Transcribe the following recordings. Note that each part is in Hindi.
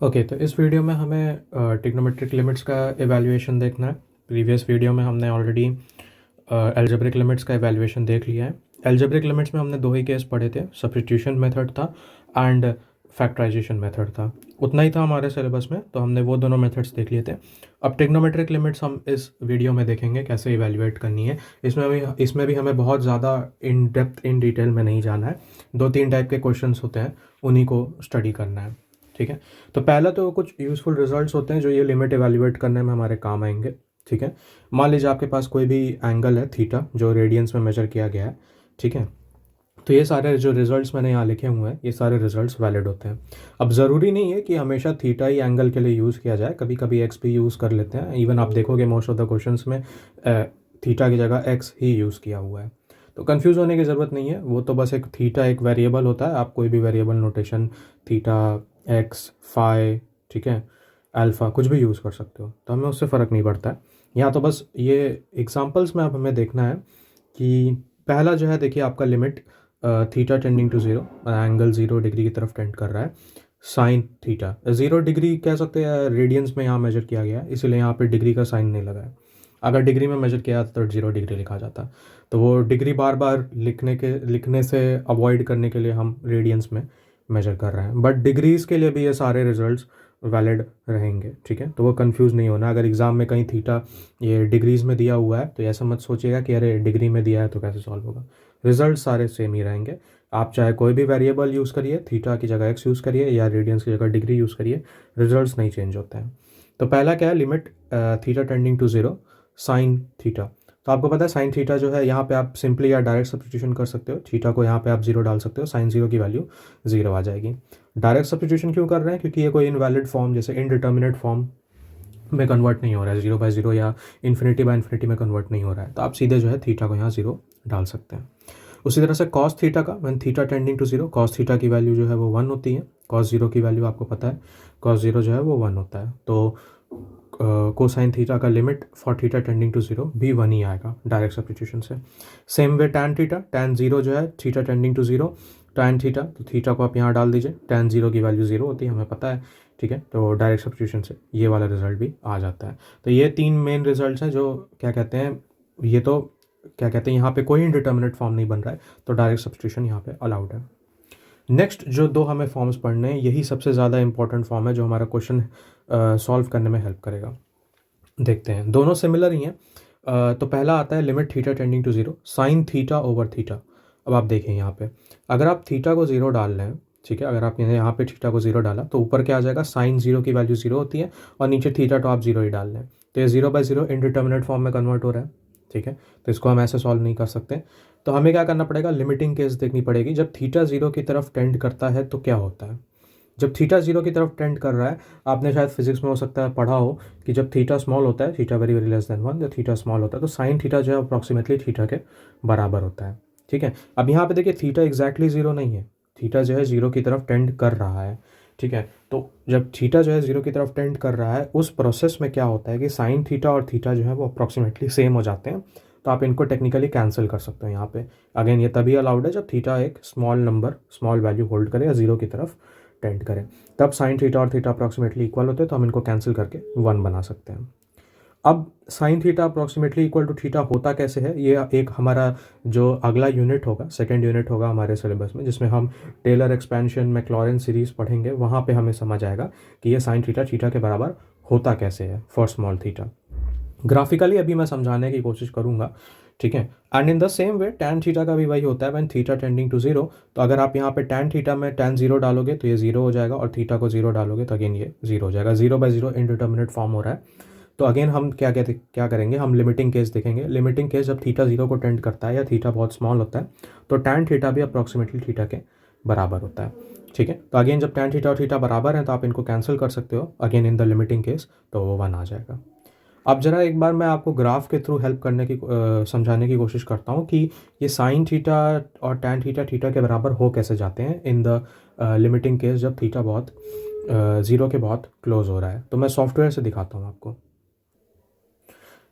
ओके, तो इस वीडियो में हमें ट्रिग्नोमेट्रिक लिमिट्स का एवैल्यूएशन देखना है। प्रीवियस वीडियो में हमने ऑलरेडी अलजेब्रिक लिमिट्स का एवैल्यूएशन देख लिया है। अलजेब्रिक लिमिट्स में हमने दो ही केस पढ़े थे, सब्स्टिट्यूशन मेथड था एंड फैक्टराइजेशन मेथड था। उतना ही था हमारे सिलेबस में, तो हमने वो दोनों मेथड्स देख लिए थे। अब ट्रिग्नोमेट्रिक लिमिट्स हम इस वीडियो में देखेंगे कैसे इवैल्यूएट करनी है। इसमें भी हमें बहुत ज़्यादा इन डेप्थ इन डिटेल में नहीं जाना है। 2-3 टाइप के क्वेश्चंस होते हैं, उन्हीं को स्टडी करना है। ठीक है, तो पहला तो कुछ यूज़फुल रिजल्ट्स होते हैं जो ये लिमिट एवेल्युएट करने में हमारे काम आएंगे। ठीक है, मान लीजिए आपके पास कोई भी एंगल है थीटा जो रेडियंस में मेजर किया गया है। ठीक है, तो ये सारे जो रिजल्ट्स मैंने यहाँ लिखे हुए हैं, ये सारे रिजल्ट्स वैलिड होते हैं। अब ज़रूरी नहीं है कि हमेशा थीटा ही एंगल के लिए यूज़ किया जाए, कभी कभी एक्स भी यूज़ कर लेते हैं। इवन आप देखोगे मोस्ट ऑफ द क्वेश्चंस में थीटा की जगह एक्स ही यूज़ किया हुआ है। तो कंफ्यूज होने की ज़रूरत नहीं है, वो तो बस एक थीटा एक वेरिएबल होता है। आप कोई भी variable notation theta, x, phi, ठीक है, अल्फ़ा कुछ भी यूज़ कर सकते हो, तो हमें उससे फ़र्क नहीं पड़ता है। यहाँ तो बस ये एग्जांपल्स में अब हमें देखना है कि पहला जो है, देखिए आपका limit theta tending to zero, angle 0 degree की तरफ टेंड कर रहा है। साइन थीटा 0 डिग्री कह सकते हैं, रेडियंस में यहाँ मेजर किया गया है, इसलिए यहाँ पे डिग्री का साइन नहीं लगा है। अगर डिग्री में मेजर किया तो 0 डिग्री लिखा जाता। तो वो डिग्री बार बार लिखने से अवॉइड करने के लिए हम रेडियंस में मेजर कर रहे हैं। बट डिग्रीज़ के लिए भी ये सारे रिजल्ट्स वैलिड रहेंगे। ठीक है, तो वो कंफ्यूज नहीं होना। अगर एग्ज़ाम में कहीं थीटा ये डिग्रीज़ में दिया हुआ है तो ऐसा मत सोचिएगा कि अरे डिग्री में दिया है तो कैसे सॉल्व होगा। रिजल्ट सारे सेम ही रहेंगे। आप चाहे कोई भी वेरिएबल यूज़ करिए, थीटा की जगह एक्स यूज़ करिए या रेडियंस की जगह डिग्री यूज़ करिए, रिजल्ट्स नहीं चेंज होते हैं। तो पहला क्या है, limit theta tending to zero sine theta. तो आपको पता है साइन थीटा जो है, यहाँ पे आप सिंपली या डायरेक्ट सब्स्टिट्यूशन कर सकते हो। थीटा को यहाँ पे आप 0 डाल सकते हो, साइन 0 की वैल्यू 0 आ जाएगी। डायरेक्ट सब्स्टिट्यूशन क्यों कर रहे हैं? क्योंकि ये कोई इनवैलिड फॉर्म जैसे इनडिटर्मिनेट फॉर्म में कन्वर्ट नहीं हो रहा है, 0/0 या इन्फिनिटी में कन्वर्ट नहीं हो रहा है। तो आप सीधे जो है थीटा को यहाँ 0 डाल सकते हैं। उसी तरह से कॉस थीटा का, when theta tending to 0, cos theta की वैल्यू जो है वो 1 होती है। कॉस 0 की वैल्यू आपको पता है, कॉस 0 जो है वो 1 होता है। तो कोसाइन थीटा का limit for theta tending to 0 भी 1 ही आएगा डायरेक्ट सब्स्टिट्यूशन से। Same way tan theta, tan 0 जो है theta tending to 0, tan theta, तो थीटा को आप यहाँ डाल दीजिए, टैन 0 की वैल्यू 0 होती है, हमें पता है। ठीक है, तो डायरेक्ट सब्स्टिट्यूशन से ये वाला रिजल्ट भी आ जाता है। तो ये 3 मेन रिजल्ट्स हैं जो क्या कहते हैं, ये तो क्या कहते हैं, यहाँ पे कोई इंडिटर्मिनेट फॉर्म नहीं बन रहा है, तो डायरेक्ट सब्स्टिट्यूशन यहाँ पे अलाउड है। नेक्स्ट जो दो हमें फॉर्म्स पढ़ने हैं, यही सबसे ज़्यादा इंपॉर्टेंट फॉर्म है जो हमारा क्वेश्चन सॉल्व करने में हेल्प करेगा। देखते हैं, दोनों सिमिलर ही हैं। तो पहला आता है limit theta tending to 0 sine theta over theta. अब आप देखें यहाँ पे, अगर आप थीटा को 0 डाल रहे हैं, ठीक है, अगर आप यहाँ पे थीटा को 0 डाला तो ऊपर क्या आ जाएगा, साइन 0 की वैल्यू 0 होती है, और नीचे थीटा तो आप 0 ही डाल रहे हैं, तो ये 0/0 इनडिटर्मिनेट फॉर्म में कन्वर्ट हो रहा है। ठीक है, तो इसको हम ऐसे सॉल्व नहीं कर सकते। तो हमें क्या करना पड़ेगा, लिमिटिंग केस देखनी पड़ेगी। जब थीटा 0 की तरफ टेंड करता है तो क्या होता है? जब थीटा 0 की तरफ टेंड कर रहा है, आपने शायद फिजिक्स में हो सकता है पढ़ा हो कि जब थीटा स्मॉल होता है, theta very very less than 1, जब थीटा स्मॉल होता है तो साइन थीटा जो है अप्रॉक्सीमेटली थीटा के बराबर होता है। ठीक है, अब यहाँ पे देखिए थीटा एग्जैक्टली 0 नहीं है, थीटा जो है 0 की तरफ टेंड कर रहा है। ठीक है, तो जब थीटा जो है 0 की तरफ टेंड कर रहा है, उस प्रोसेस में क्या होता है कि साइन थीटा और थीटा जो है वो अप्रॉक्सीमेटली सेम हो जाते हैं। तो आप इनको टेक्निकली कैंसिल कर सकते हो यहाँ पे। अगेन ये तभी अलाउड है जब थीटा एक small number, small value hold करे या 0 की तरफ टेंड करें, तब साइन थीटा और थीटा अप्रॉक्सीमेटली इक्वल होते हैं, तो हम इनको कैंसिल करके 1 बना सकते हैं। अब sine theta approximately equal to theta होता कैसे है, ये एक हमारा जो अगला यूनिट होगा, सेकेंड यूनिट होगा हमारे सिलेबस में, जिसमें हम टेलर एक्सपेंशन मैक्लॉरिन सीरीज़ पढ़ेंगे। वहाँ पे हमें समझ आएगा कि ये साइन थीटा थीटा के बराबर होता कैसे है फॉर स्मॉल थीटा। ग्राफिकली अभी मैं समझाने की कोशिश करूँगा। ठीक है, and in the same way tan theta का भी वही होता है, व्हेन थीटा टेंडिंग टू 0। तो अगर आप यहाँ पे टैन थीटा में टैन 0 डालोगे तो ये 0 हो जाएगा, और थीटा को 0 डालोगे तो अगेन ये 0 हो जाएगा। 0/0 इनडिटर्मिनेट फॉर्म हो रहा है। तो अगेन हम क्या करेंगे, हम लिमिटिंग केस देखेंगे। लिमिटिंग केस जब थीटा 0 को टेंड करता है या थीटा बहुत स्मॉल होता है, तो टैन थीटा भी अप्रॉक्सीमेटली थीटा के बराबर होता है। ठीक है, तो अगेन जब टैन थीटा और थीटा बराबर हैं तो आप इनको कैंसिल कर सकते हो again in the limiting case, तो वो 1 आ जाएगा। अब जरा एक बार मैं आपको ग्राफ के थ्रू हेल्प करने की समझाने की कोशिश करता हूँ कि ये साइन थीटा और टैन थीटा थीटा के बराबर हो कैसे जाते हैं इन द लिमिटिंग केस जब थीटा बहुत 0 के बहुत क्लोज हो रहा है। तो मैं सॉफ्टवेयर से दिखाता हूँ आपको।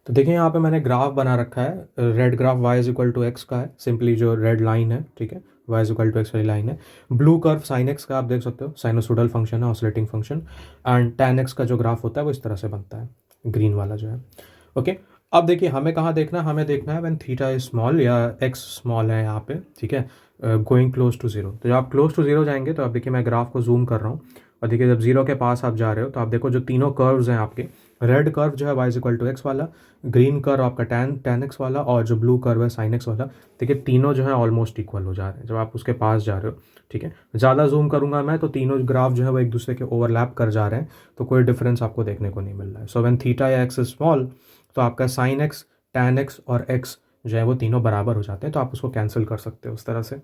तो देखिए यहाँ पे मैंने ग्राफ बना रखा है, red graph y is equal to x का है, सिंपली जो रेड लाइन है, ठीक है, y is equal to x वाली लाइन है। ब्लू कर्व साइन एक्स का आप देख सकते हो, साइनोसोडल फंक्शन है, oscillating function, and tan x का जो ग्राफ होता है वो इस तरह से बनता है, ग्रीन वाला जो है। ओके, अब देखिए हमें कहाँ देखना है, हमें देखना है व्हेन थीटा इज स्मॉल या एक्स स्मॉल है यहाँ पे, ठीक है, गोइंग क्लोज टू जीरो। तो जब आप क्लोज टू जीरो जाएंगे तो आप देखिए मैं ग्राफ को जूम कर रहा हूँ, और देखिए जब जीरो के पास आप जा रहे हो तो आप देखो जो तीनों कर्व्स हैं आपके, रेड कर्व जो है y is equal to x वाला, ग्रीन कर्व आपका tan एक्स वाला, और जो ब्लू कर्व है sin एक्स वाला, देखिए तीनों जो है ऑलमोस्ट इक्वल हो जा रहे हैं जब आप उसके पास जा रहे हो, ठीक है। ज़्यादा जूम करूंगा मैं तो तीनों ग्राफ जो है वो एक दूसरे के ओवरलैप कर जा रहे हैं, तो कोई डिफरेंस आपको देखने को नहीं मिल रहा है। सो व्हेन थीटा या एक्स इज स्मॉल तो आपका sin एक्स, tan एक्स और x जो है वो तीनों बराबर हो जाते हैं, तो आप उसको कैंसिल कर सकते हो उस तरह से,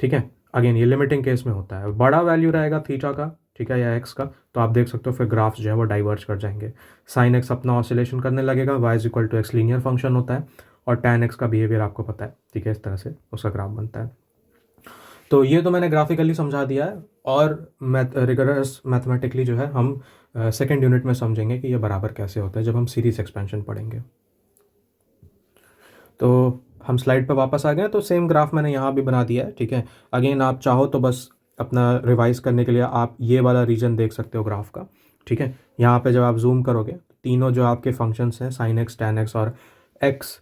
ठीक है। अगेन ये लिमिटिंग केस में होता है, बड़ा वैल्यू रहेगा थीटा का, ठीक है, या एक्स का, तो आप देख सकते हो फिर ग्राफ्स जो है वो डाइवर्ज कर जाएंगे। साइन एक्स अपना ऑसिलेशन करने लगेगा, y is equal to x linear function होता है, और tan एक्स का बिहेवियर आपको पता है, ठीक है, इस तरह से उसका ग्राफ बनता है। तो ये तो मैंने ग्राफिकली समझा दिया है, और रिगरस मैथमेटिकली जो है हम सेकेंड यूनिट में समझेंगे कि ये बराबर कैसे होता है जब हम सीरीज एक्सपेंशन पढ़ेंगे। तो हम स्लाइड पर वापस आ गए, तो सेम ग्राफ मैंने यहाँ भी बना दिया है, ठीक है। अगेन आप चाहो तो बस अपना रिवाइज करने के लिए आप ये वाला रीजन देख सकते हो ग्राफ का, ठीक है। यहाँ पे जब आप जूम करोगे तीनों जो आपके फंक्शंस हैं साइन एक्स, tan एक्स और एक्स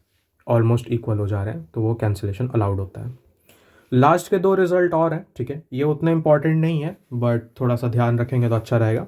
ऑलमोस्ट इक्वल हो जा रहे हैं, तो वो कैंसिलेशन अलाउड होता है। लास्ट के दो रिजल्ट और हैं, ठीक है, ये उतने इंपॉर्टेंट नहीं है बट थोड़ा सा ध्यान रखेंगे तो अच्छा रहेगा।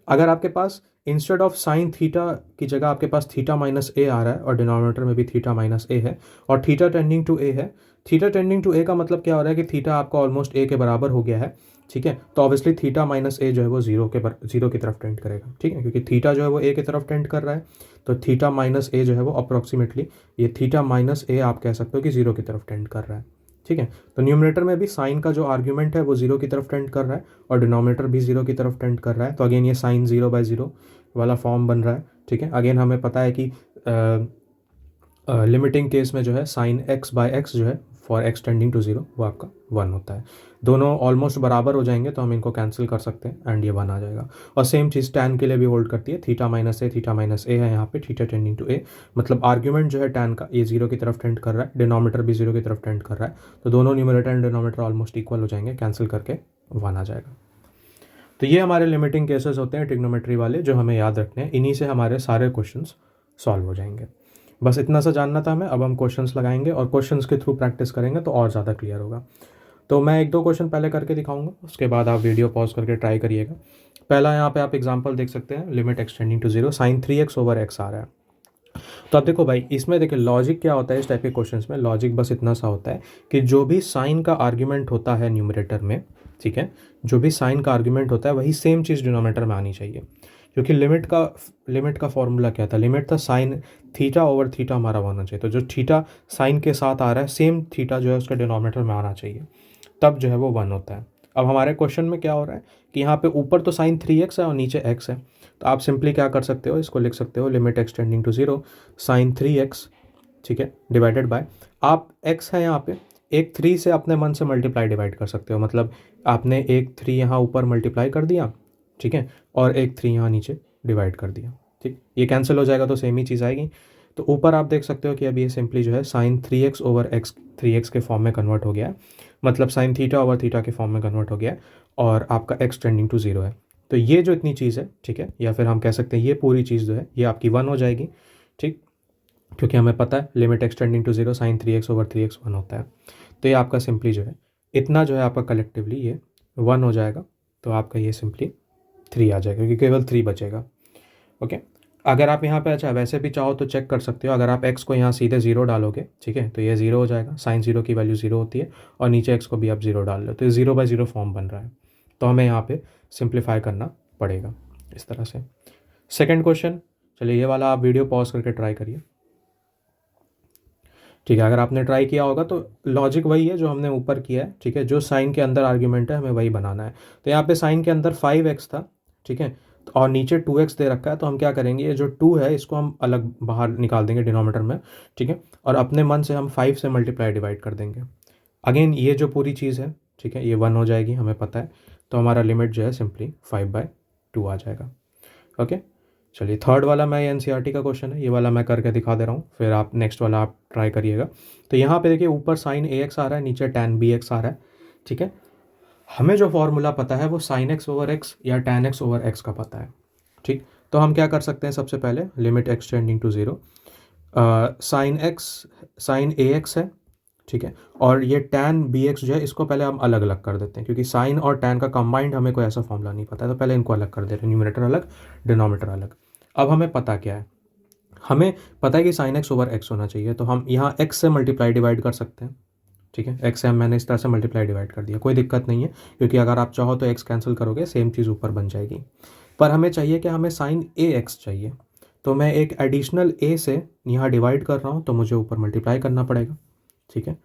अगर आपके पास इंस्टेड ऑफ साइन थीटा की जगह आपके पास थीटा माइनस ए आ रहा है, और डिनोमिनेटर में भी थीटा माइनस ए है, और थीटा टेंडिंग टू ए है, थीटा टेंडिंग टू ए का मतलब क्या हो रहा है कि थीटा आपका ऑलमोस्ट ए के बराबर हो गया है, ठीक है। तो ऑब्वियसली थीटा माइनस ए जो है वो जीरो की तरफ टेंड करेगा, ठीक है, क्योंकि थीटा जो है वो ए की तरफ टेंड कर रहा है, तो थीटा माइनस ए जो है वो अप्रोक्सीमेटली ये थीटा माइनस ए आप कह सकते हो कि जीरो की तरफ टेंड कर रहा है, ठीक है। तो न्यूमरेटर में भी साइन का जो आर्ग्यूमेंट है वो जीरो की तरफ टेंड कर रहा है, और डिनोमिनेटर भी जीरो की तरफ टेंड कर रहा है, तो अगेन ये साइन जीरो बाय जीरो वाला फॉर्म बन रहा है, ठीक है। अगेन हमें पता है कि लिमिटिंग केस में जो है साइन एक्स बाय एक्स जो है for x tending to zero वो आपका वन होता है। दोनों ऑलमोस्ट बराबर हो जाएंगे तो हम इनको कैंसिल कर सकते हैं एंड ये वन आ जाएगा। और सेम चीज़ tan के लिए भी होल्ड करती है, थीटा माइनस ए है यहाँ पे, थीटा टेंडिंग टू ए, मतलब आर्ग्यूमेंट जो है tan का ये जीरो की तरफ टेंड कर रहा है, डिनोमिनेटर भी जीरो की तरफ टेंड कर रहा है, तो दोनों numerator and denominator almost equal हो जाएंगे, कैंसिल करके वन आ जाएगा। तो ये हमारे लिमिटिंग केसेस होते हैं ट्रिग्नोमेट्री वाले जो हमें याद रखने हैं, इन्हीं से हमारे सारे क्वेश्चंस सॉल्व हो जाएंगे। बस इतना सा जानना था हमें, अब हम क्वेश्चंस लगाएंगे और क्वेश्चंस के थ्रू प्रैक्टिस करेंगे तो और ज़्यादा क्लियर होगा। तो मैं एक दो क्वेश्चन पहले करके दिखाऊंगा, उसके बाद आप वीडियो पॉज करके ट्राई करिएगा। पहला यहाँ पे आप एग्जांपल देख सकते हैं, limit extending to zero sine 3x over x आ रहा है। तो आप देखो भाई, इसमें देखिए लॉजिक क्या होता है इस टाइप के क्वेश्चंस में, लॉजिक बस इतना सा होता है कि जो भी साइन का आर्ग्यूमेंट होता है न्यूमरेटर में, ठीक है, जो भी साइन का आर्ग्यूमेंट होता है वही सेम चीज़ डिनोमिनेटर में आनी चाहिए। क्योंकि लिमिट का फॉर्मूला क्या था, लिमिट था साइन थीटा ओवर थीटा हमारा होना चाहिए, तो जो थीटा साइन के साथ आ रहा है सेम थीटा जो है उसका डिनोमिनेटर में आना चाहिए, तब जो है वो वन होता है। अब हमारे क्वेश्चन में क्या हो रहा है कि यहाँ पे ऊपर तो साइन 3x है और नीचे x है, तो आप सिंपली क्या कर सकते हो, इसको लिख सकते हो limit extending to zero sine 3x, ठीक है, डिवाइडेड बाय, आप x है यहाँ पे, एक 3 से अपने मन से मल्टीप्लाई डिवाइड कर सकते हो, मतलब आपने एक 3 यहाँ ऊपर मल्टीप्लाई कर दिया, ठीक है, और एक 3 यहाँ नीचे डिवाइड कर दिया, ठीक, ये कैंसिल हो जाएगा तो सेम ही चीज़ आएगी। तो ऊपर आप देख सकते हो कि अभी ये सिंपली जो है sign 3x over x 3x के फॉर्म में कन्वर्ट हो गया है, मतलब साइन थीटा ओवर थीटा के फॉर्म में कन्वर्ट हो गया है, और आपका x टेंडिंग टू जीरो है। तो ये जो इतनी चीज़ है, ठीक है, या फिर हम कह सकते हैं ये पूरी चीज़ जो है ये आपकी वन हो जाएगी, ठीक, क्योंकि हमें पता है limit extending to zero sine 3x over 3x one होता है। तो ये आपका सिंपली जो है इतना जो है आपका कलेक्टिवली ये वन हो जाएगा, तो आपका ये सिंपली 3 आ जाएगा क्योंकि केवल 3 बचेगा। ओके, अगर आप यहाँ पे अच्छा वैसे भी चाहो तो चेक कर सकते हो, अगर आप x को यहाँ सीधे जीरो डालोगे, ठीक है, तो ये जीरो हो जाएगा, साइन जीरो की वैल्यू जीरो होती है, और नीचे x को भी आप जीरो डाल लो, तो ये 0/0 फॉर्म बन रहा है, तो हमें यहाँ पे सिंप्लीफाई करना पड़ेगा इस तरह से। सेकेंड क्वेश्चन, चलिए ये वाला आप वीडियो पॉज करके ट्राई करिए, ठीक है। अगर आपने ट्राई किया होगा तो लॉजिक वही है जो हमने ऊपर किया है, ठीक है, जो साइन के अंदर आर्ग्यूमेंट है हमें वही बनाना है। तो यहाँ पे साइन के अंदर 5x था, ठीक है, और नीचे 2x दे रखा है, तो हम क्या करेंगे, ये जो 2 है इसको हम अलग बाहर निकाल देंगे डिनोमिनेटर में, ठीक है, और अपने मन से हम 5 से मल्टीप्लाई डिवाइड कर देंगे। अगेन ये जो पूरी चीज़ है, ठीक है, ये 1 हो जाएगी, हमें पता है, तो हमारा लिमिट जो है सिंपली 5/2 आ जाएगा। ओके, चलिए थर्ड वाला मैं एनसीईआरटी का क्वेश्चन है, ये वाला मैं करके दिखा दे रहा हूँ, फिर आप नेक्स्ट वाला आप ट्राई करिएगा। तो यहाँ पे देखिए ऊपर साइन ए एक्स आ रहा है, नीचे टैन बी एक्स आ रहा है, ठीक है। हमें जो फॉर्मूला पता है वो साइन एक्स ओवर एक्स या टैन एक्स ओवर एक्स का पता है, ठीक। तो हम क्या कर सकते हैं, सबसे पहले limit x tending to zero, sine a x है, ठीक है, और ये टैन बी एक्स जो है इसको पहले हम अलग अलग कर देते हैं, क्योंकि साइन और टैन का कंबाइंड हमें कोई ऐसा फॉर्मूला नहीं पता है, तो पहले इनको अलग कर दे रहे हैं, न्यूमरेटर अलग डिनोमिनेटर अलग। अब हमें पता क्या है, हमें पता है कि साइन एक्स ओवर एक्स होना चाहिए, तो हम यहाँ एक्स से मल्टीप्लाई डिवाइड कर सकते हैं, ठीक है। एक्स से मैंने इस तरह से मल्टीप्लाई डिवाइड कर दिया, कोई दिक्कत नहीं है, क्योंकि अगर आप चाहो तो एक्स कैंसिल करोगे सेम चीज़ ऊपर बन जाएगी। पर हमें चाहिए कि हमें साइन ए एक्स चाहिए, तो मैं एक एडिशनल ए से यहाँ डिवाइड कर रहा हूँ, तो मुझे ऊपर मल्टीप्लाई करना पड़ेगा, ठीक है।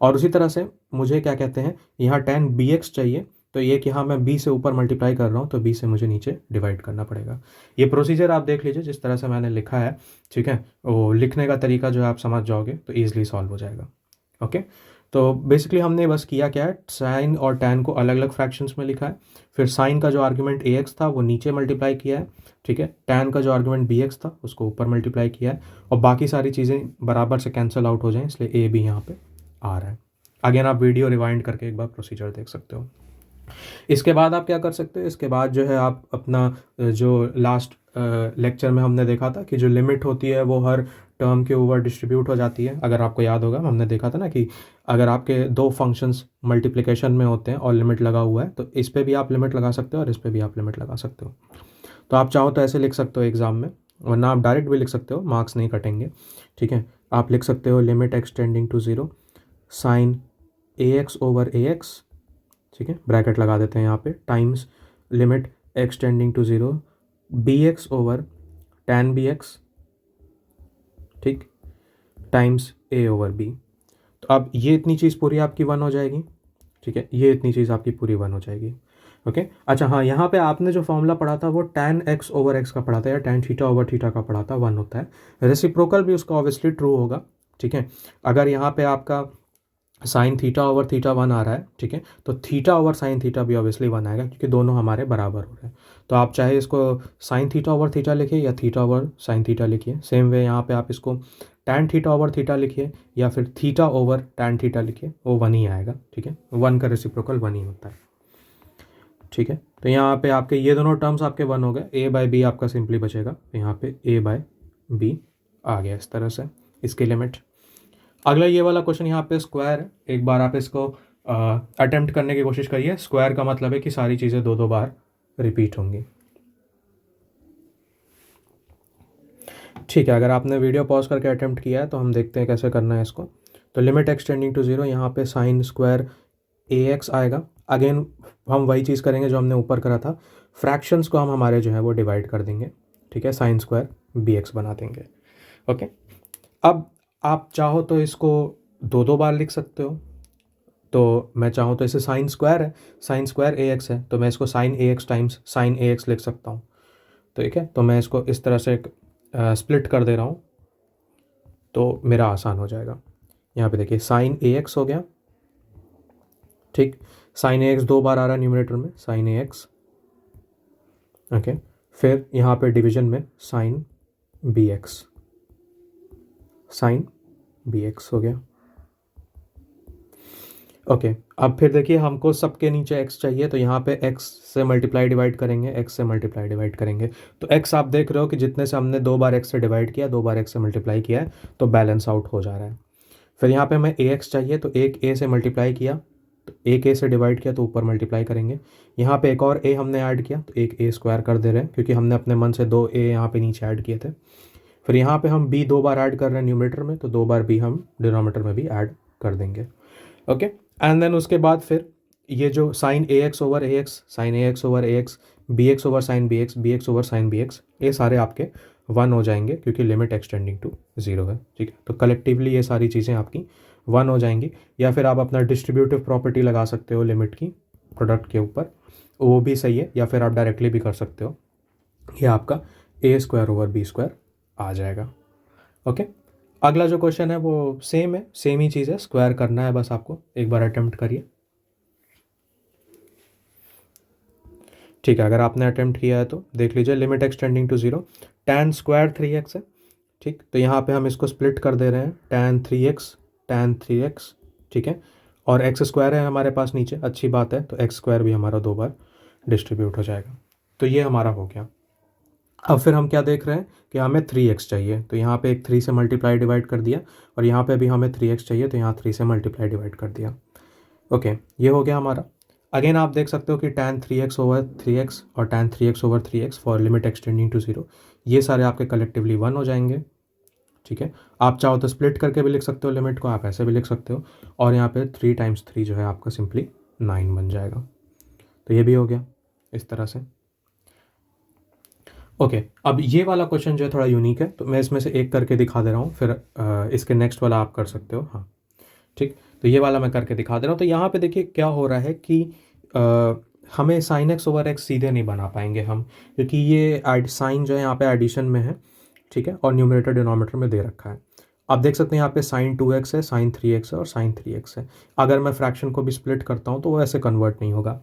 और उसी तरह से मुझे क्या कहते हैं, यहाँ टैन बी एक्स चाहिए, तो ये कि हाँ मैं बी से ऊपर मल्टीप्लाई कर रहा हूँ, तो बी से मुझे नीचे डिवाइड करना पड़ेगा। ये प्रोसीजर आप देख लीजिए जिस तरह से मैंने लिखा है, ठीक है, वो लिखने का तरीका जो है आप समझ जाओगे तो ईजिली सॉल्व हो जाएगा। ओके, तो बेसिकली हमने बस किया क्या है, साइन और टैन को अलग अलग फ्रैक्शंस में लिखा है, फिर साइन का जो आर्ग्यूमेंट ए एक्स था वो नीचे मल्टीप्लाई किया है, ठीक है, टैन का जो आर्ग्यूमेंट बी एक्स था उसको ऊपर मल्टीप्लाई किया है, और बाकी सारी चीज़ें बराबर से कैंसिल आउट हो जाएं, इसलिए ए भी यहाँ पे आ रहा है। अगेन आप वीडियो रिवाइंड करके एक बार प्रोसीजर देख सकते हो। इसके बाद आप क्या कर सकते हो, इसके बाद जो है आप अपना जो लास्ट लेक्चर में हमने देखा था कि जो लिमिट होती है वो हर टर्म के ऊपर डिस्ट्रीब्यूट हो जाती है। अगर आपको याद होगा हमने देखा था ना कि अगर आपके दो फंक्शंस मल्टीप्लिकेशन में होते हैं और लिमिट लगा हुआ है, तो इस पे भी आप लिमिट लगा सकते हो और इस पे भी आप लिमिट लगा सकते हो। तो आप चाहो तो ऐसे लिख सकते हो एग्ज़ाम में, वरना आप डायरेक्ट भी लिख सकते हो, मार्क्स नहीं कटेंगे, ठीक है। आप लिख सकते हो limit x tending to zero sine a x over a x, ठीक है, ब्रैकेट लगा देते हैं यहाँ पे, times limit x tending to zero b x over tan b x, ठीक, टाइम्स ए ओवर बी। तो अब ये इतनी चीज़ पूरी आपकी वन हो जाएगी, ठीक है, ये इतनी चीज़ आपकी पूरी वन हो जाएगी। ओके, अच्छा हाँ, यहाँ पे आपने जो फॉर्मूला पढ़ा था वो टैन एक्स ओवर एक्स का पढ़ा था या टैन थीटा ओवर थीटा का पढ़ा था, वन होता है। रेसिप्रोकल भी उसका ऑब्वियसली ट्रू होगा, ठीक है। अगर यहाँ पे आपका sine theta over theta one आ रहा है, ठीक है, तो थीटा ओवर साइन थीटा भी ऑब्वियसली वन आएगा, क्योंकि दोनों हमारे बराबर हो रहे हैं। तो आप चाहे इसको साइन थीटा ओवर थीटा लिखिए या थीटा ओवर साइन थीटा लिखिए, सेम वे यहाँ पे आप इसको टैन थीटा ओवर थीटा लिखिए या फिर थीटा ओवर टैन थीटा लिखिए, वो वन ही आएगा, ठीक है, वन का रेसिप्रोकल वन ही होता है, ठीक है। तो यहाँ पे आपके ये दोनों टर्म्स आपके वन हो गए, ए बाय बी आपका सिंपली बचेगा, तो यहाँ पे ए बाय बी आ गया इस तरह से इसकी लिमिट। अगला ये वाला क्वेश्चन यहाँ पे स्क्वायर है, एक बार आप इसको अटेम्प्ट करने की कोशिश करिए। स्क्वायर का मतलब है कि सारी चीज़ें दो दो बार रिपीट होंगी, ठीक है। अगर आपने वीडियो पॉज करके अटेम्प्ट किया है तो हम देखते हैं कैसे करना है इसको। तो limit x tending to zero, यहाँ पे साइन स्क्वायर ए एक्स आएगा। अगेन हम वही चीज़ करेंगे जो हमने ऊपर करा था, फ्रैक्शंस को हम हमारे जो है वो डिवाइड कर देंगे, ठीक है, साइन स्क्वायर बी एक्स बना देंगे। ओके, अब आप चाहो तो इसको दो दो बार लिख सकते हो, तो मैं चाहूँ तो इसे साइन स्क्वायर है, साइन स्क्वायर ए एक्स है, तो मैं इसको sign a x times sign a x लिख सकता हूँ, ठीक है। तो मैं इसको इस तरह से स्प्लिट कर दे रहा हूँ, तो मेरा आसान हो जाएगा। यहाँ पे देखिए साइन ए एक्स हो गया, ठीक, साइन ए एक्स दो बार आ रहा है न्यूमरेटर में, साइन ए एक्स, ओके। फिर यहाँ पे डिवीजन में sine b x, sine b x हो गया, ओके। अब फिर देखिए हमको सबके नीचे x चाहिए, तो यहाँ पे x से मल्टीप्लाई डिवाइड करेंगे, x से मल्टीप्लाई डिवाइड करेंगे, तो x आप देख रहे हो कि जितने से हमने दो बार x से डिवाइड किया, दो बार x से मल्टीप्लाई किया है, तो बैलेंस आउट हो जा रहा है। फिर यहाँ पे हमें ax चाहिए, तो एक a से मल्टीप्लाई किया, तो एक a से डिवाइड किया तो ऊपर मल्टीप्लाई करेंगे। यहाँ पे एक और a हमने ऐड किया, तो एक a स्क्वायर कर दे रहे हैं, क्योंकि हमने अपने मन से दो a यहाँ पे नीचे ऐड किए थे। फिर यहाँ पे हम b दो बार ऐड कर रहे हैं न्यूमरेटर में, तो दो बार b हम डिनोमिनेटर में भी ऐड कर देंगे, ओके। एंड देन उसके बाद फिर ये जो sine a x over a x, sine a x over a x, b x over sine b x, b x over sine b x, ये सारे आपके वन हो जाएंगे, क्योंकि लिमिट एक्सटेंडिंग टू ज़ीरो है, ठीक है। तो कलेक्टिवली ये सारी चीज़ें आपकी वन हो जाएंगी। या फिर आप अपना डिस्ट्रीब्यूटिव प्रॉपर्टी लगा सकते हो लिमिट की प्रोडक्ट के ऊपर, वो भी सही है, या फिर आप डायरेक्टली भी कर सकते हो, ये आपका ए स्क्वायर ओवर बी स्क्वायर आ जाएगा, ओके। अगला जो क्वेश्चन है वो सेम है, सेम ही चीज़ है, स्क्वायर करना है बस आपको, एक बार अटेम्प्ट करिए, ठीक है, अगर आपने अटेम्प्ट किया है तो देख लीजिए, limit x tending to 0, tan square 3x है। ठीक, तो यहाँ पे हम इसको स्प्लिट कर दे रहे हैं, tan 3x, ठीक है, और एक्स स्क्वायर है हमारे पास नीचे, अच्छी बात है, तो एक्स स्क्वायर भी हमारा 2 बार डिस्ट्रीब्यूट हो जाएगा। तो ये हमारा हो गया। अब फिर हम क्या देख रहे हैं कि हमें 3x चाहिए, तो यहाँ पे एक 3 से मल्टीप्लाई डिवाइड कर दिया, और यहाँ पे भी हमें 3x चाहिए, तो यहाँ 3 से मल्टीप्लाई डिवाइड कर दिया। ओके, ये हो गया हमारा। अगेन आप देख सकते हो कि tan 3x ओवर 3x और tan 3x over 3x for limit extending to 0, ये सारे आपके कलेक्टिवली 1 हो जाएंगे। ठीक है, आप चाहो तो स्प्लिट करके भी लिख सकते हो लिमिट को, आप ऐसे भी लिख सकते हो, और यहाँ पे 3 टाइम्स 3 जो है आपका सिंपली 9 बन जाएगा। तो ये भी हो गया इस तरह से। ओके, अब ये वाला क्वेश्चन जो है थोड़ा यूनिक है, तो मैं इसमें से एक करके दिखा दे रहा हूँ, फिर इसके नेक्स्ट वाला आप कर सकते हो। हाँ ठीक, तो ये वाला मैं करके दिखा दे रहा हूँ। तो यहाँ पे देखिए क्या हो रहा है कि हमें साइन एक्स ओवर एक्स सीधे नहीं बना पाएंगे हम, क्योंकि ये साइन जो है यहाँ पे एडिशन में है, ठीक है, और न्यूमरेटर डिनोमिनेटर में दे रखा है। आप देख सकते हैं यहाँ पे साइन 2x है, साइन 3x है और साइन 3x है। अगर मैं फ्रैक्शन को भी स्प्लिट करता हूँ तो वो ऐसे कन्वर्ट नहीं होगा।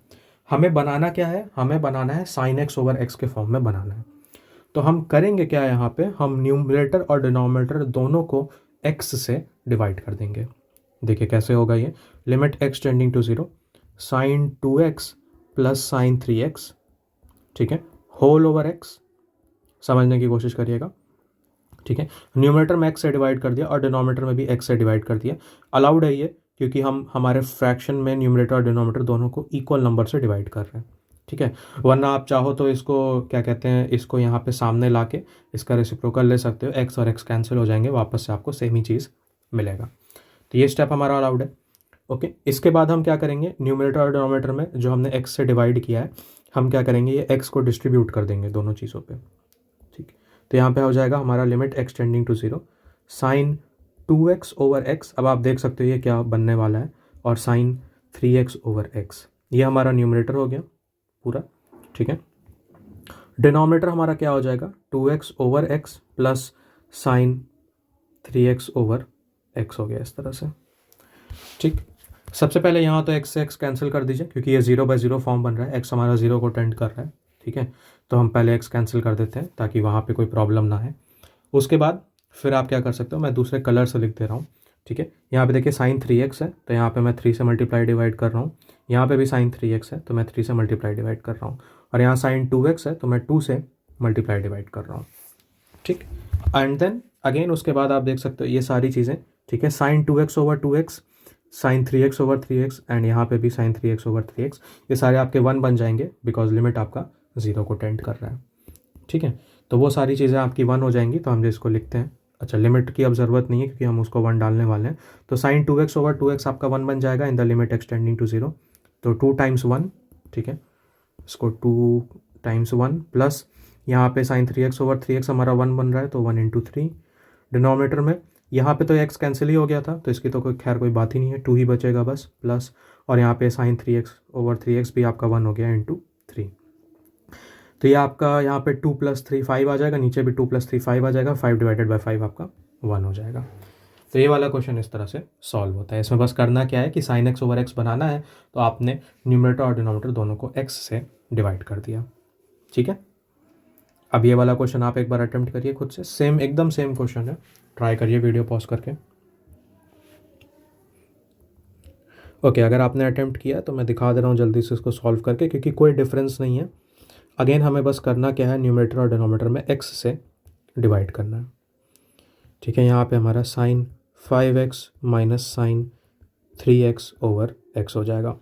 हमें बनाना क्या है, हमें बनाना है साइन एक्स ओवर एक्स के फॉर्म में बनाना है। तो हम करेंगे क्या, यहाँ पे हम न्यूमरेटर और डिनोमिनेटर दोनों को x से डिवाइड कर देंगे। देखिए कैसे होगा ये, limit x tending to 0, sine 2x plus sine 3x, ठीक है, होल ओवर x, समझने की कोशिश करिएगा। ठीक है, न्यूमरेटर में x से डिवाइड कर दिया और डिनोमिनेटर में भी x से डिवाइड कर दिया। अलाउड है ये, क्योंकि हम हमारे फ्रैक्शन में न्यूमरेटर और डिनोमिनेटर दोनों को इक्वल नंबर से डिवाइड कर रहे हैं। ठीक है, वरना आप चाहो तो इसको क्या कहते हैं, इसको यहाँ पे सामने ला के इसका रेसिप्रोकल ले सकते हो, x और x कैंसिल हो जाएंगे, वापस से आपको सेम ही चीज़ मिलेगा। तो ये स्टेप हमारा अलाउड है। ओके, इसके बाद हम क्या करेंगे, न्यूमरेटर और डिनोमिनेटर में जो हमने x से डिवाइड किया है, हम क्या करेंगे, ये x को डिस्ट्रीब्यूट कर देंगे दोनों चीज़ों पे। ठीक, तो यहाँ पे हो जाएगा हमारा limit x tending to 0, sine 2x over x, अब आप देख सकते हो ये क्या बनने वाला है, और साइन 3x ओवर x, ये हमारा न्यूमरेटर हो गया पूरा। ठीक है, डिनोमिनेटर हमारा क्या हो जाएगा, 2x over x plus sine 3x over x हो गया इस तरह से। ठीक, सबसे पहले यहाँ तो x से x कैंसिल कर दीजिए, क्योंकि ये 0/0 फॉर्म बन रहा है, x हमारा 0 को टेंड कर रहा है। ठीक है, तो हम पहले x कैंसिल कर देते हैं ताकि वहाँ पे कोई प्रॉब्लम ना है। उसके बाद फिर आप क्या कर सकते हो, मैं दूसरे कलर से लिख दे रहा हूँ। ठीक है, यहाँ पे देखिए साइन 3x है, तो यहाँ पे मैं 3 से मल्टीप्लाई डिवाइड कर रहा हूँ, यहाँ पे भी साइन 3x है, तो मैं 3 से मल्टीप्लाई डिवाइड कर रहा हूँ, और यहाँ साइन 2x है, तो मैं 2 से मल्टीप्लाई डिवाइड कर रहा हूँ। ठीक, एंड देन अगेन उसके बाद आप देख सकते हो ये सारी चीज़ें। ठीक है, sine 2x over 2x, sine 3x over 3x, and यहाँ पे भी साइन 3x ओवर 3x, ये सारे आपके 1 बन जाएंगे, बिकॉज लिमिट आपका 0 को टेंड कर रहा है। ठीक है, तो वो सारी चीज़ें आपकी 1 हो जाएंगी, तो हम इसको लिखते हैं। अच्छा, लिमिट की अब ज़रूरत नहीं है क्योंकि हम उसको 1 डालने वाले हैं, तो साइन 2x ओवर 2x आपका 1 बन जाएगा in the limit extending to 0, तो 2 टाइम्स 1। ठीक है, इसको 2 टाइम्स 1 प्लस यहाँ पे साइन 3x ओवर 3x हमारा 1 बन रहा है, तो 1 इंटू 3। डिनोमिनेटर में यहाँ पे तो x कैंसिल ही हो गया था, तो इसकी तो कोई बात ही नहीं है, 2 ही बचेगा बस, प्लस, और यहाँ पे साइन 3x ओवर 3x भी आपका 1 हो गया इंटू 3। तो ये आपका यहाँ पे 2 + 3 5 आ जाएगा, नीचे भी 2 + 3 5 आ जाएगा, 5 डिवाइडेड बाई 5 आपका 1 हो जाएगा। तो ये वाला क्वेश्चन इस तरह से सॉल्व होता है। इसमें बस करना क्या है कि साइन एक्स ओवर एक्स बनाना है, तो आपने न्यूमरेटर और डिनोमिनेटर दोनों को x से डिवाइड कर दिया। ठीक है, अब ये वाला क्वेश्चन आप एक बार अटेम्प्ट करिए खुद से, सेम एकदम सेम क्वेश्चन है, ट्राई करिए वीडियो पॉज करके। ओके, अगर आपने अटेम्प्ट किया तो मैं दिखा दे रहा हूँ जल्दी से इसको सॉल्व करके, क्योंकि कोई डिफरेंस नहीं है। अगेन हमें बस करना क्या है, न्यूमरेटर और डिनोमिनेटर में x से डिवाइड करना है। ठीक है, यहाँ पे हमारा sine 5x minus sine 3x over x हो जाएगा।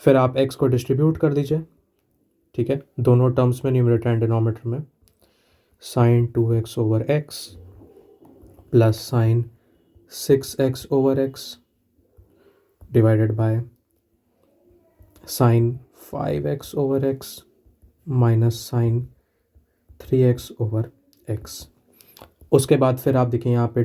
फिर आप x को डिस्ट्रीब्यूट कर दीजिए। ठीक है, दोनों टर्म्स में, न्यूमरेटर एंड डिनोमिनेटर में, sine 2x over x plus sine 6x over x divided by sine 5x over x minus sine 3x over x। उसके बाद फिर आप देखिए यहाँ पे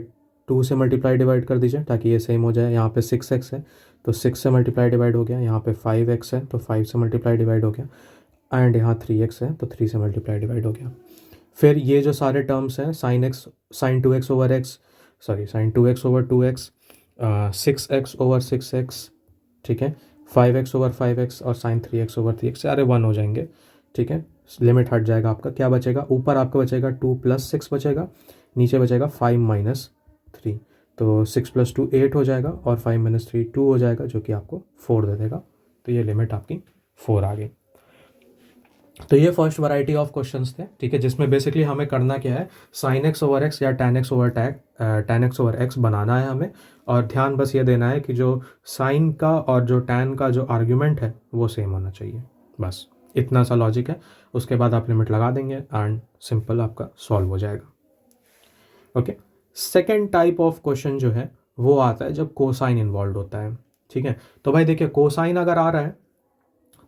2 से मल्टीप्लाई डिवाइड कर दीजिए ताकि ये सेम हो जाए। यहाँ पे 6x है, तो 6 से मल्टीप्लाई डिवाइड हो गया। यहाँ पे 5x है, तो 5 से मल्टीप्लाई डिवाइड हो गया, एंड यहाँ 3x है, तो 3 से मल्टीप्लाई डिवाइड हो गया। फिर ये जो सारे टर्म्स हैं, sine 2x over x, sorry sine 2x over 2x, 6x over 6x, ठीक है, 5x ओवर 5x और साइन 3x ओवर 3x, सारे 1 हो जाएंगे। ठीक है, लिमिट हट जाएगा आपका, क्या बचेगा, ऊपर आपका बचेगा 2 + 6 बचेगा, नीचे बचेगा 5 - 3। तो 6 + 2 8 हो जाएगा और 5 - 3 2 हो जाएगा, जो कि आपको 4 दे देगा। तो ये लिमिट आपकी 4 आ गई। तो ये फर्स्ट वैरायटी ऑफ क्वेश्चंस थे, ठीक है, जिसमें बेसिकली हमें करना क्या है, sin x/x या tan x/x बनाना है हमें। और ध्यान बस ये देना है कि जो साइन का और जो tan का जो आर्ग्यूमेंट है वो सेम होना चाहिए, बस इतना सा लॉजिक है। उसके बाद आप लिमिट लगा देंगे एंड सिंपल आपका सॉल्व हो जाएगा। Okay, second type of question जो है वो आता है जब कोसाइन इन्वॉल्व होता है, ठीक है। तो भाई देखिए, कोसाइन अगर आ रहा है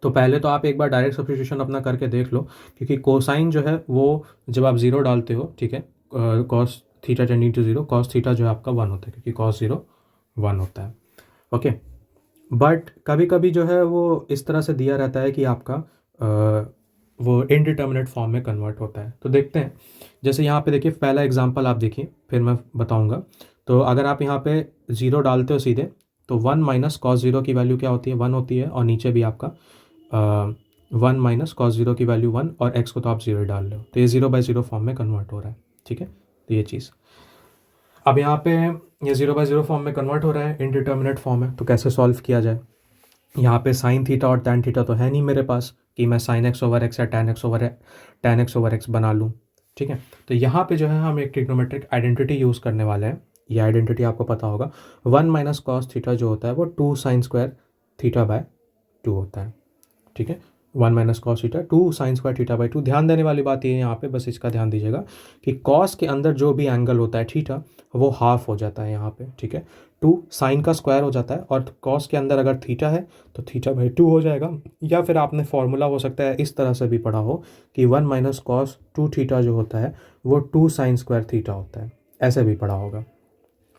तो पहले तो आप एक बार डायरेक्ट सब्स्टिट्यूशन अपना करके देख लो, क्योंकि कोसाइन जो है वो जब आप ज़ीरो डालते हो, ठीक है, cos theta tending to zero, cos theta जो है आपका 1 होता है, क्योंकि कॉस 0 1 होता है। ओके, बट कभी कभी जो है वो इस तरह से दिया रहता है कि आपका वो इनडिटर्मिनेट फॉर्म में कन्वर्ट होता है। तो देखते हैं, जैसे यहाँ पे देखिए पहला एग्जांपल आप देखिए, फिर मैं बताऊँगा। तो अगर आप यहाँ पे 0 डालते हो सीधे, तो 1 - cos 0 की वैल्यू क्या होती है, 1 होती है, और नीचे भी आपका 1 - cos 0 की वैल्यू 1, और x को तो आप 0 डाल रहे हो, तो ये 0/0 फॉर्म में कन्वर्ट हो रहा है, ठीक है। तो ये चीज़ अब यहाँ पे ये 0/0 फॉर्म में कन्वर्ट हो रहा है, इनडिटर्मिनेट फॉर्म है, तो कैसे सॉल्व किया जाए। यहाँ पे साइन थीटा और टैन थीटा तो है नहीं मेरे पास कि मैं sin x/x या tan x/x बना लूँ, ठीक है। तो यहाँ पे जो है हम एक ट्रिग्नोमेट्रिक आइडेंटिटी यूज़ करने वाले हैं। ये आइडेंटिटी आपको पता होगा, 1 - cos थीटा जो होता है वो 2 sin² थीटा/2 होता है, ठीक है। 1 - cos थीटा 2 sin² थीटा/2। ध्यान देने वाली बात ये है यहाँ पे, बस इसका ध्यान दीजिएगा कि कॉस के अंदर जो भी एंगल होता है थीटा, वो हाफ हो जाता है यहाँ पे, ठीक है। 2 साइन का स्क्वायर हो जाता है, और कॉस के अंदर अगर थीटा है तो थीटा/2 हो जाएगा। या फिर आपने फॉर्मूला हो सकता है इस तरह से भी पढ़ा हो कि 1 - cos 2 थीटा जो होता है वो 2 sin² थीटा होता है, ऐसे भी पढ़ा होगा।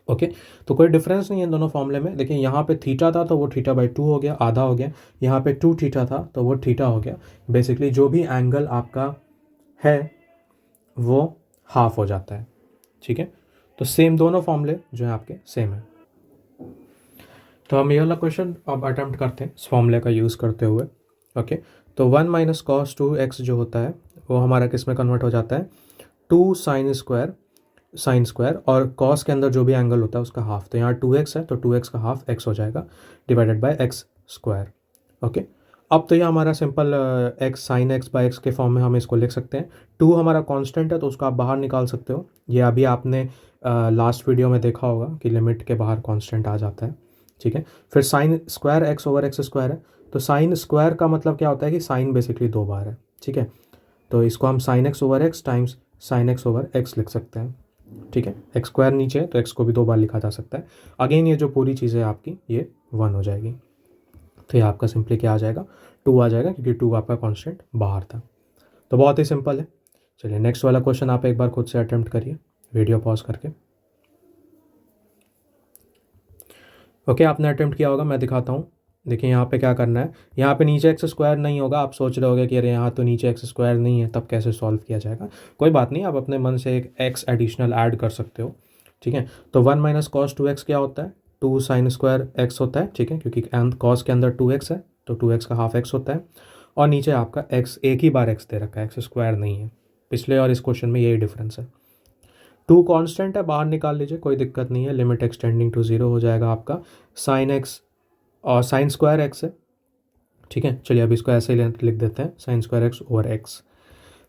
ओके, तो कोई डिफरेंस नहीं है दोनों फॉर्मूले में। देखिए यहाँ पे थीटा था तो वो थीटा/2 हो गया, आधा हो गया। यहाँ पे 2 थीटा था तो वो थीटा हो गया। बेसिकली जो भी एंगल आपका है वो हाफ हो जाता है, ठीक है। तो सेम दोनों फॉर्मूले जो है आपके सेम है। तो हम ये वाला क्वेश्चन अब अटेम्प्ट करते हैं इस फॉर्मूले का यूज़ करते हुए। ओके, तो 1 - cos 2x जो होता है वो हमारा किस में कन्वर्ट हो जाता है, 2 साइन स्क्वायर, और कॉस के अंदर जो भी एंगल होता है उसका हाफ। तो यहाँ 2x है तो 2x का हाफ x हो जाएगा, डिवाइडेड बाय x²। ओके, अब तो ये हमारा सिंपल x sin x/x के फॉर्म में हम इसको लिख सकते हैं। 2 हमारा कांस्टेंट है तो उसको आप बाहर निकाल सकते हो। ये अभी आपने लास्ट वीडियो में देखा होगा कि लिमिट के बाहर कांस्टेंट आ जाता है, ठीक है। फिर sin² x/x² है, तो sin स्क्वायर का मतलब क्या होता है कि साइन बेसिकली 2 बार है, ठीक है। तो इसको हम sin x/x times sin x/x लिख सकते हैं, ठीक है। x² नीचे है तो x को भी 2 बार लिखा जा सकता है। अगेन ये जो पूरी चीज़ है आपकी ये 1 हो जाएगी। तो ये आपका सिंपली क्या आ जाएगा, 2 आ जाएगा, क्योंकि 2 आपका कांस्टेंट बाहर था। तो बहुत ही सिंपल है। चलिए नेक्स्ट वाला क्वेश्चन आप एक बार खुद से अटेम्प्ट करिए, वीडियो पॉज करके। ओके, आपने अटेम्प्ट किया होगा, मैं दिखाता हूँ। देखिए यहाँ पे क्या करना है, यहाँ पे नीचे x² नहीं होगा। आप सोच रहे होगे कि अरे यहाँ तो नीचे x² नहीं है, तब कैसे सॉल्व किया जाएगा। कोई बात नहीं, आप अपने मन से एक x एडिशनल ऐड कर सकते हो, ठीक है। तो 1 - cos 2x क्या होता है, 2 sin² x होता है, ठीक है, क्योंकि cos के अंदर 2x है तो 2x का हाफ x होता है। और नीचे आपका x एक ही बार x दे रखा है, x² नहीं है। पिछले और इस क्वेश्चन में यही डिफरेंस है। 2 कांस्टेंट है, बाहर निकाल लीजिए, कोई दिक्कत नहीं है। लिमिट एक्सटेंडिंग टू 0 हो जाएगा आपका sin x और sin² x है, ठीक है। चलिए अब इसको ऐसे ही लिख देते हैं, sin² x/x।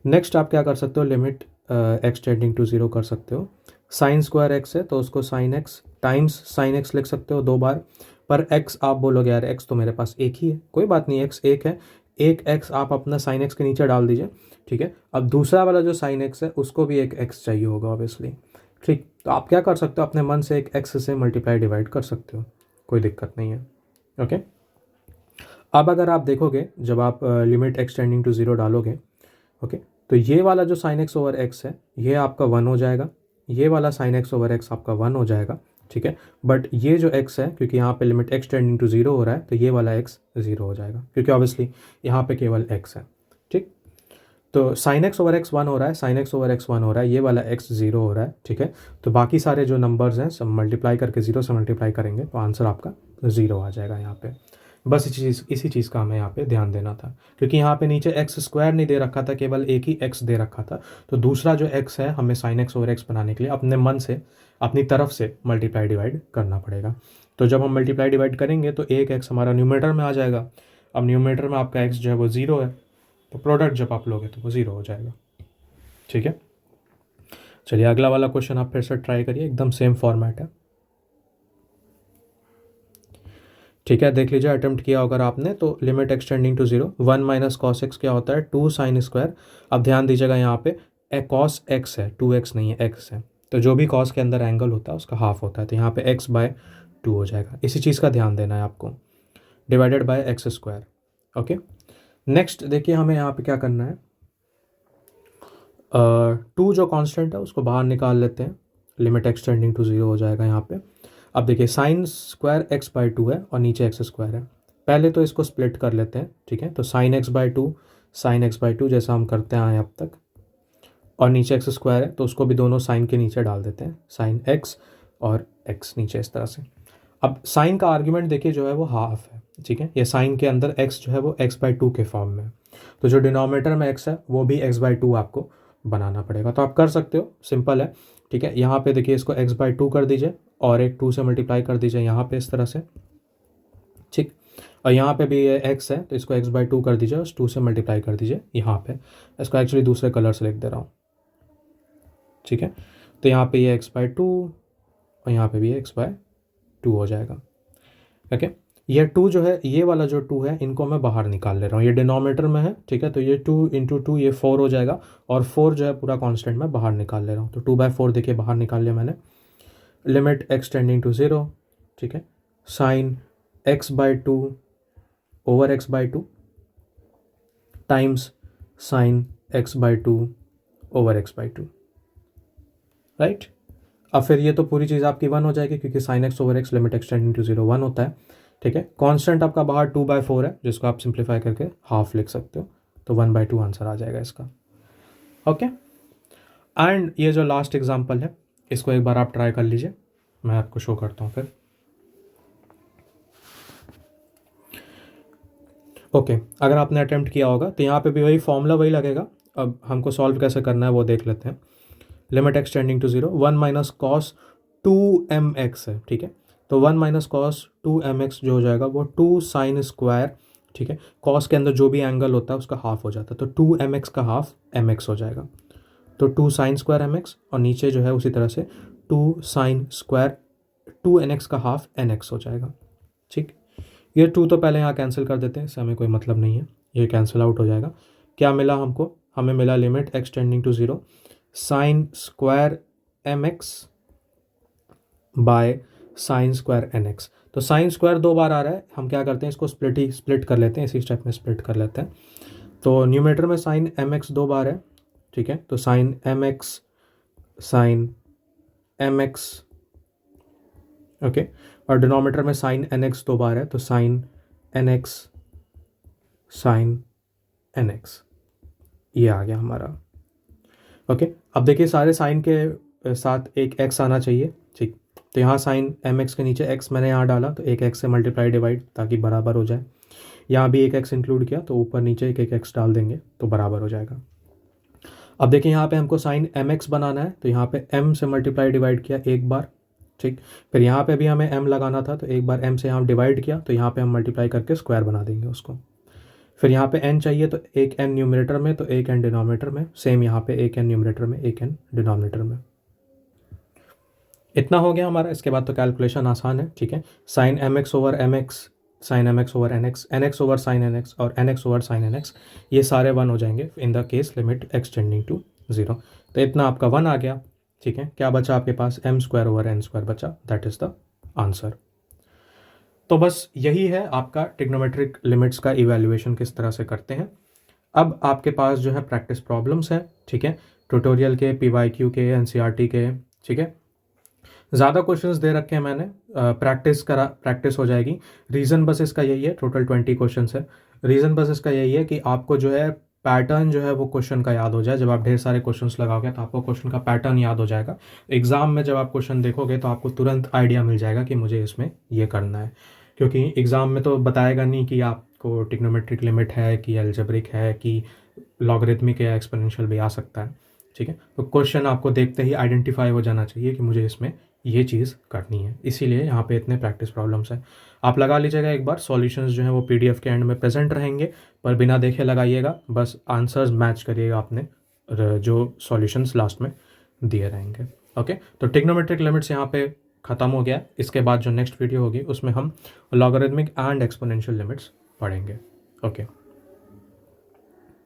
नेक्स्ट आप क्या कर सकते हो, लिमिट एक्सटेंडिंग टू 0 कर सकते हो। sin² x है तो उसको sin x times sin x लिख सकते हो 2 बार। पर x आप बोलोगे यार x तो मेरे पास एक ही है, कोई बात नहीं, x एक है, एक x आप अपना sin x के नीचे डाल दीजिए, ठीक है। अब दूसरा वाला जो sin x है उसको भी एक x चाहिए होगा ऑब्वियसली, ठीक। तो आप क्या कर सकते हो, अपने मन से एक x से मल्टीप्लाई डिवाइड कर सकते हो, कोई दिक्कत नहीं है। ओके, अब अगर आप देखोगे जब आप लिमिट एक्सटेंडिंग टू 0 डालोगे, ओके, तो ये वाला जो sin x/x है ये आपका 1 हो जाएगा, ये वाला sin x/x आपका 1 हो जाएगा, ठीक है। बट ये जो x है, क्योंकि यहाँ पे लिमिट एक्सटेंडिंग टू 0 हो रहा है तो ये वाला x 0 हो जाएगा, क्योंकि ऑब्वियसली यहाँ पे केवल x है, ठीक। तो sin x/x 1 हो रहा है, sin x/x 1 हो रहा है, ये वाला x 0 हो रहा है, ठीक है। तो बाकी सारे जो नंबर्स हैं सब मल्टीप्लाई करके 0 से मल्टीप्लाई करेंगे तो आंसर आपका 0 आ जाएगा यहाँ पे। बस इसी चीज़ का हमें यहाँ पे ध्यान देना था, क्योंकि यहाँ पे नीचे एक्स स्क्वायर नहीं दे रखा था, केवल एक ही एक्स दे रखा था। तो दूसरा जो एक्स है हमें साइन एक्स ओवर एक्स बनाने के लिए अपने मन से, अपनी तरफ से मल्टीप्लाई डिवाइड करना पड़ेगा। तो जब हम मल्टीप्लाई डिवाइड करेंगे तो एक एक्स हमारा न्यूमरेटर में आ जाएगा। अब न्यूमरेटर में आपका एक्स जो है वो 0 है, तो प्रोडक्ट जब आप लोगे तो वो 0 हो जाएगा। ठीक है, चलिए अगला वाला क्वेश्चन आप फिर से ट्राई करिए, एकदम सेम फॉर्मेट है। ठीक है, देख लीजिए, अटेम्प्ट किया अगर आपने तो limit extending to 0, 1 minus cos X क्या होता है 2 साइन स्क्वायर। अब ध्यान दीजिएगा यहाँ पे कॉस एक्स है, 2x नहीं है, एक्स है, तो जो भी कॉस के अंदर एंगल होता है उसका हाफ होता है, तो यहाँ पे x/2 हो जाएगा। इसी चीज़ का ध्यान देना है आपको, divided by x square. Okay, next देखिए हमें यहाँ पे क्या करना है, 2 जो कांस्टेंट है उसको बाहर निकाल लेते हैं, लिमिट एक्सटेंडिंग टू 0 हो जाएगा यहाँ पे। अब देखिए साइन स्क्वायर x/2 है और नीचे एक्स स्क्वायर है, पहले तो इसको स्प्लिट कर लेते हैं। ठीक है, तो साइन x/2 साइन x/2 जैसा हम करते आए अब तक, और नीचे एक्स स्क्वायर है तो उसको भी दोनों साइन के नीचे डाल देते हैं, साइन x और x नीचे इस तरह से। अब साइन का आर्ग्यूमेंट देखिए जो है वो हाफ है। ठीक है, ये साइन के अंदर x जो है वो x/2 के फॉर्म में है, तो जो डिनोमिनेटर में x है वो भी x/2 आपको बनाना पड़ेगा। तो आप कर सकते हो, सिंपल है। ठीक है, यहाँ पे देखिए इसको x/2 कर दीजिए और एक 2 से मल्टीप्लाई कर दीजिए यहाँ पे इस तरह से। ठीक, और यहाँ पे भी ये x है तो इसको x/2 कर दीजिए और 2 से मल्टीप्लाई कर दीजिए यहाँ पे। इसको एक्चुअली दूसरे कलर से लिख दे रहा हूँ। ठीक है, तो यहाँ पे ये x/2 और यहाँ पे भी ये x/2 हो जाएगा। ओके, ये 2 जो है, ये वाला जो 2 है, इनको मैं बाहर निकाल ले रहा हूँ, ये डिनोमिनेटर में है। ठीक है, तो ये 2 × 2 ये 4 हो जाएगा, और 4 जो है पूरा कांस्टेंट मैं बाहर निकाल ले रहा हूँ, तो 2/4 देखिए बाहर निकाल लिया मैंने। लिमिट एक्सटेंडिंग टू 0, ठीक है, sine x/2 over x/2 times sine x/2 over x/2, right. अब फिर ये तो पूरी चीज़ आपकी 1 हो जाएगी, क्योंकि sine X over X limit extending to 0 1 होता है। ठीक है, कांस्टेंट आपका बाहर 2/4 है, जिसको आप सिंप्लीफाई करके हाफ लिख सकते हो, तो 1/2 आंसर आ जाएगा इसका। ओके, एंड ये जो लास्ट एग्जांपल है इसको एक बार आप ट्राई कर लीजिए, मैं आपको शो करता हूँ फिर। ओके, अगर आपने अटेम्प्ट किया होगा तो यहाँ पे भी वही फॉर्मूला वही लगेगा। अब हमको सॉल्व कैसे करना है वो देख लेते हैं। Limit extending to 0, 1 minus cos 2mx है। ठीक है, तो 1 माइनस कॉस 2mx जो हो जाएगा वो 2 साइन स्क्वायर। ठीक है, कॉस के अंदर जो भी एंगल होता है उसका हाफ हो जाता है, तो 2mx का हाफ mx हो जाएगा, तो 2 साइन स्क्वायर mx, और नीचे जो है उसी तरह से 2 साइन स्क्वायर 2nx का हाफ nx हो जाएगा। ठीक, ये 2 तो पहले यहाँ कैंसिल कर देते हैं, इससे हमें कोई मतलब नहीं है, ये कैंसिल आउट हो जाएगा। क्या मिला हमको, हमें मिला limit extending to 0 sine square mx by sine square nx। तो साइन स्क्वायर 2 बार आ रहा है, हम क्या करते हैं इसको स्प्लिट कर लेते हैं, इसी स्टेप में स्प्लिट कर लेते हैं। तो न्यूमरेटर में साइन mx 2 बार है। ठीक है, तो साइन mx ओके, और डिनोमिनेटर में साइन nx 2 बार है, तो साइन nx ये आ गया हमारा। ओके, अब देखिए सारे साइन के साथ एक x आना चाहिए। ठीक, तो यहाँ साइन mx के नीचे x मैंने यहाँ डाला, तो एक x से मल्टीप्लाई डिवाइड ताकि बराबर हो जाए। यहाँ भी एक x इंक्लूड किया, तो ऊपर नीचे एक x डाल देंगे तो बराबर हो जाएगा। अब देखिए यहाँ पे हमको साइन mx बनाना है, तो यहाँ पे m से मल्टीप्लाई डिवाइड किया एक बार। ठीक, फिर यहाँ पे भी हमें m लगाना था, तो एक बार m से यहाँ डिवाइड किया, तो यहाँ पे हम मल्टीप्लाई करके स्क्वायर बना देंगे उसको। फिर यहाँ पे n चाहिए, तो एक n न्यूमरेटर में तो एक n डिनोमिनेटर में, सेम यहाँ पे एक n न्यूमरेटर में एक n डिनोमिनेटर में। इतना हो गया हमारा। इसके बाद तो कैलकुलेशन आसान है। ठीक है, sine mx over mx, sine mx over nx, nx over sine nx और nx ओवर साइन nx, ये सारे 1 हो जाएंगे in the case limit extending to 0। तो इतना आपका 1 आ गया। ठीक है, क्या बचा आपके पास, m² ओवर n² बचा, दैट इज़ द आंसर। तो बस यही है आपका ट्रिग्नोमेट्रिक लिमिट्स का इवैल्यूएशन किस तरह से करते हैं। अब आपके पास जो है प्रैक्टिस प्रॉब्लम्स हैं। ठीक है, ट्यूटोरियल के, PYQ के, NCERT के। ठीक है, ज़्यादा क्वेश्चंस दे रखे हैं मैंने, प्रैक्टिस हो जाएगी। रीज़न बस इसका यही है, टोटल 20 क्वेश्चंस है। रीज़न बस इसका यही है कि आपको जो है पैटर्न जो है वो क्वेश्चन का याद हो जाए। जब आप ढेर सारे क्वेश्चंस लगाओगे तो आपको क्वेश्चन का पैटर्न याद हो जाएगा। एग्जाम में जब आप क्वेश्चन देखोगे तो आपको तुरंत आइडिया मिल जाएगा कि मुझे इसमें ये करना है। क्योंकि एग्ज़ाम में तो बताएगा नहीं कि आपको ट्रिग्नोमेट्रिक लिमिट है कि अलजेब्रिक है कि लॉगरिथमिक या एक्सपोनेंशियल भी आ सकता है। ठीक है, तो क्वेश्चन आपको देखते ही आइडेंटिफाई हो जाना चाहिए कि मुझे इसमें ये चीज़ करनी है, इसीलिए यहाँ पे इतने प्रैक्टिस प्रॉब्लम्स हैं। आप लगा लीजिएगा एक बार, सॉल्यूशंस जो हैं वो पीडीएफ के एंड में प्रेजेंट रहेंगे, पर बिना देखे लगाइएगा, बस आंसर्स मैच करिएगा आपने जो सॉल्यूशंस लास्ट में दिए रहेंगे। ओके, तो ट्रिग्नोमेट्रिक लिमिट्स यहाँ पे ख़त्म हो गया। इसके बाद जो नेक्स्ट वीडियो होगी उसमें हम लॉगरिथमिक एंड एक्सपोनेंशियल लिमिट्स पढ़ेंगे। ओके।